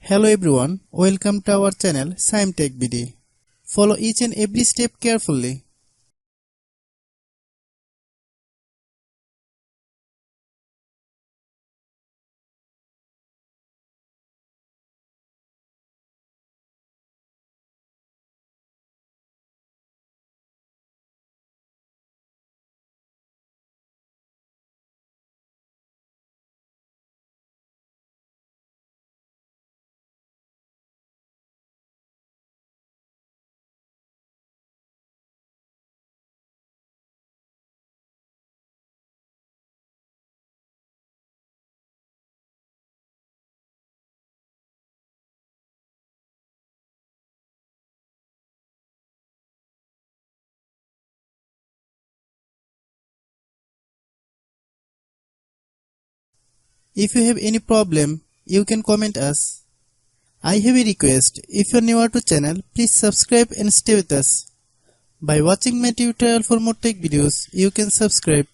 Hello everyone, welcome to our channel Shaem TechBD. Follow each and every step carefully. If you have any problem, you can comment us. I have a request, if you are new to channel, please subscribe and stay with us. By watching my tutorial for more tech videos, you can subscribe.